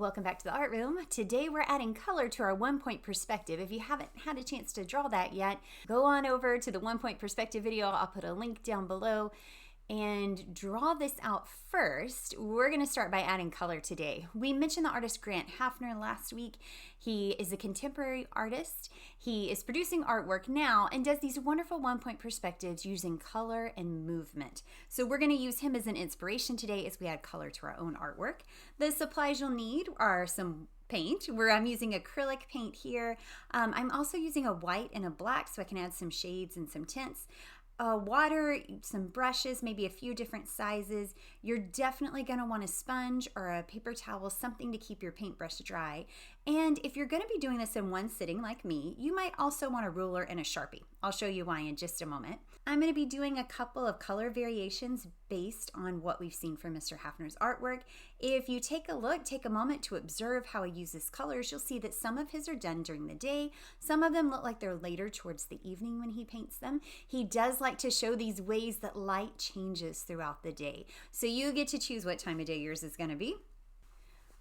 Welcome back to the art room. Today we're adding color to our 1-point perspective. If you haven't had a chance to draw that yet, go on over to the 1-point perspective video. I'll put a link down below and draw this out first. We're going to start by adding color today. We mentioned the artist Grant Haffner last week. He is a contemporary artist. He is producing artwork now and does these wonderful 1-point perspectives using color and movement. So we're going to use him as an inspiration today as we add color to our own artwork. The supplies you'll need are some paint, where I'm using acrylic paint here. I'm also using a white and a black so I can add some shades and some tints. Water, some brushes, maybe a few different sizes. You're definitely going to want a sponge or a paper towel, something to keep your paintbrush dry. And if you're going to be doing this in one sitting like me, you might also want a ruler and a Sharpie. I'll show you why in just a moment. I'm going to be doing a couple of color variations based on what we've seen from Mr. Haffner's artwork. If you take a look, take a moment to observe how he uses colors, you'll see that some of his are done during the day. Some of them look like they're later towards the evening when he paints them. He does like to show these ways that light changes throughout the day. So you get to choose what time of day yours is going to be.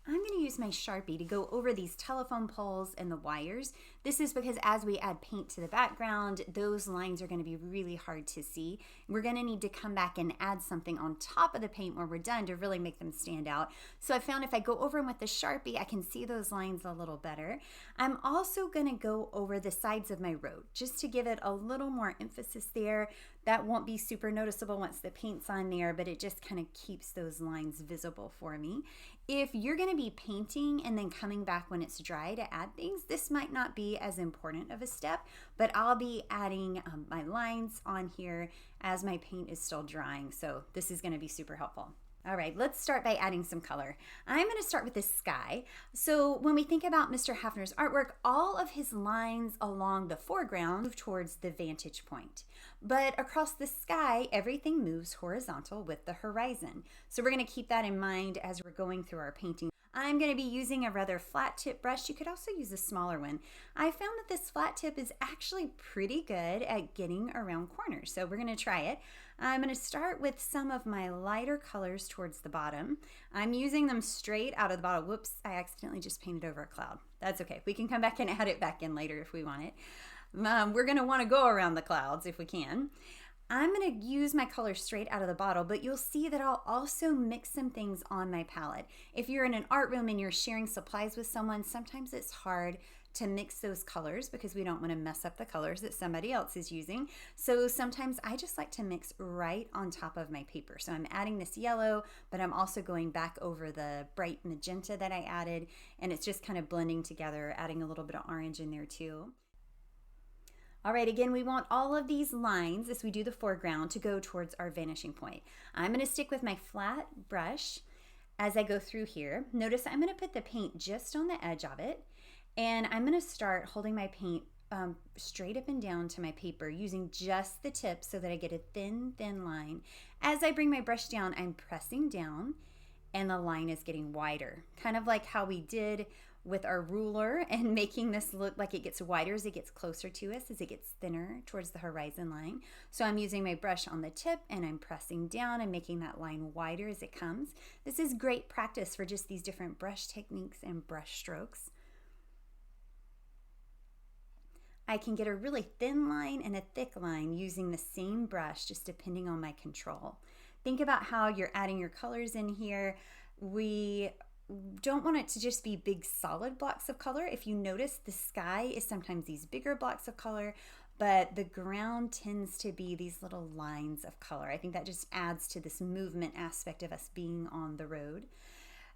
I'm going to use my Sharpie to go over these telephone poles and the wires. This is because as we add paint to the background, those lines are going to be really hard to see. We're going to need to come back and add something on top of the paint when we're done to really make them stand out. So I found if I go over them with the Sharpie, I can see those lines a little better. I'm also going to go over the sides of my road just to give it a little more emphasis there. That won't be super noticeable once the paint's on there, but it just kind of keeps those lines visible for me. If you're going to be painting and then coming back when it's dry to add things, this might not be as important of a step, but I'll be adding my lines on here as my paint is still drying, so this is going to be super helpful. All right, let's start by adding some color. I'm going to start with the sky. So when we think about Mr. Haffner's artwork, all of his lines along the foreground move towards the vantage point. But across the sky, everything moves horizontal with the horizon. So we're going to keep that in mind as we're going through our painting. I'm going to be using a rather flat tip brush. You could also use a smaller one. I found that this flat tip is actually pretty good at getting around corners, so we're going to try it. I'm going to start with some of my lighter colors towards the bottom. I'm using them straight out of the bottle. Whoops, I accidentally just painted over a cloud. That's okay. We can come back and add it back in later if we want it. We're going to want to go around the clouds if we can. I'm going to use my color straight out of the bottle, but you'll see that I'll also mix some things on my palette. If you're in an art room and you're sharing supplies with someone, sometimes it's hard to mix those colors because we don't want to mess up the colors that somebody else is using. So sometimes I just like to mix right on top of my paper. So I'm adding this yellow, but I'm also going back over the bright magenta that I added, and it's just kind of blending together, adding a little bit of orange in there too. All right, again, we want all of these lines as we do the foreground to go towards our vanishing point. I'm going to stick with my flat brush as I go through here. Notice I'm going to put the paint just on the edge of it, and I'm going to start holding my paint straight up and down to my paper using just the tip so that I get a thin line. As I bring my brush down, I'm pressing down and the line is getting wider, kind of like how we did with our ruler and making this look like it gets wider as it gets closer to us, as it gets thinner towards the horizon line. So I'm using my brush on the tip and I'm pressing down and making that line wider as it comes. This is great practice for just these different brush techniques and brush strokes. I can get a really thin line and a thick line using the same brush, just depending on my control. Think about how you're adding your colors in here. We don't want it to just be big solid blocks of color. If you notice, the sky is sometimes these bigger blocks of color, but the ground tends to be these little lines of color. I think that just adds to this movement aspect of us being on the road.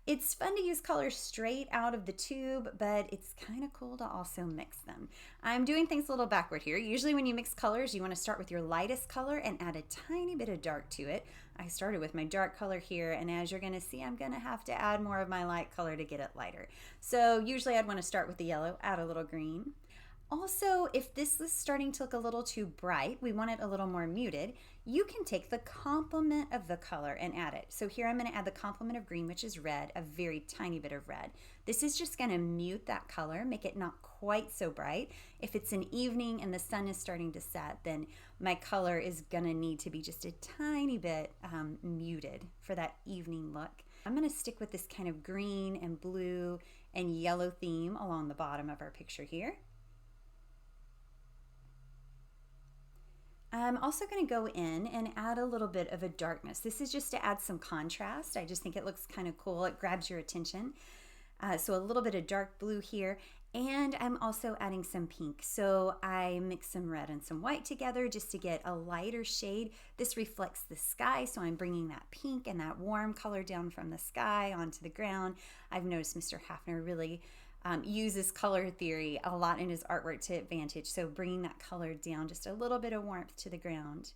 It's fun to use colors straight out of the tube, but it's kind of cool to also mix them. I'm doing things a little backward here. Usually when you mix colors, you want to start with your lightest color and add a tiny bit of dark to it. I started with my dark color here, and as you're going to see, I'm going to have to add more of my light color to get it lighter. So usually I'd want to start with the yellow, add a little green. Also, if this is starting to look a little too bright, we want it a little more muted, you can take the complement of the color and add it. So here I'm going to add the complement of green, which is red, a very tiny bit of red. This is just going to mute that color, make it not quite so bright. If it's an evening and the sun is starting to set, then my color is going to need to be just a tiny bit muted for that evening look. I'm going to stick with this kind of green and blue and yellow theme along the bottom of our picture here. I'm also going to go in and add a little bit of a darkness. This is just to add some contrast. I just think it looks kind of cool. It grabs your attention. So a little bit of dark blue here, and I'm also adding some pink. So I mix some red and some white together just to get a lighter shade. This reflects the sky, so I'm bringing that pink and that warm color down from the sky onto the ground. I've noticed Mr. Haffner really uses color theory a lot in his artwork to advantage, so bringing that color down, just a little bit of warmth to the ground.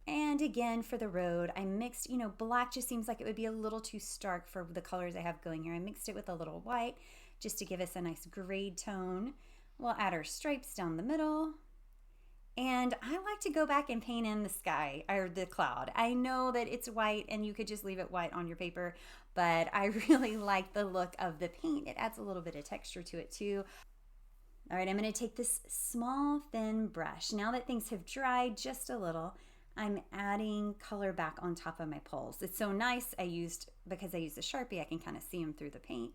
And again, for the road, I mixed, black just seems like it would be a little too stark for the colors I have going here. I mixed it with a little white just to give us a nice grade tone. We'll add our stripes down the middle. And I like to go back and paint in the sky, or the cloud. I know that it's white and you could just leave it white on your paper, but I really like the look of the paint. It adds a little bit of texture to it too. All right, I'm going to take this small, thin brush. Now that things have dried just a little, I'm adding color back on top of my poles. It's so nice. Because I used the Sharpie, I can kind of see them through the paint.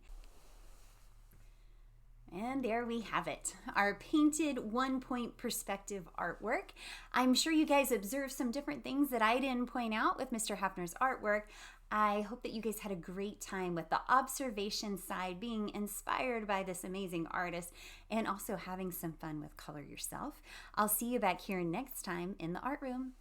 And there we have it, our painted 1-point perspective artwork. I'm sure you guys observed some different things that I didn't point out with Mr. Haffner's artwork. I hope that you guys had a great time with the observation side, being inspired by this amazing artist, and also having some fun with color yourself. I'll see you back here next time in the art room.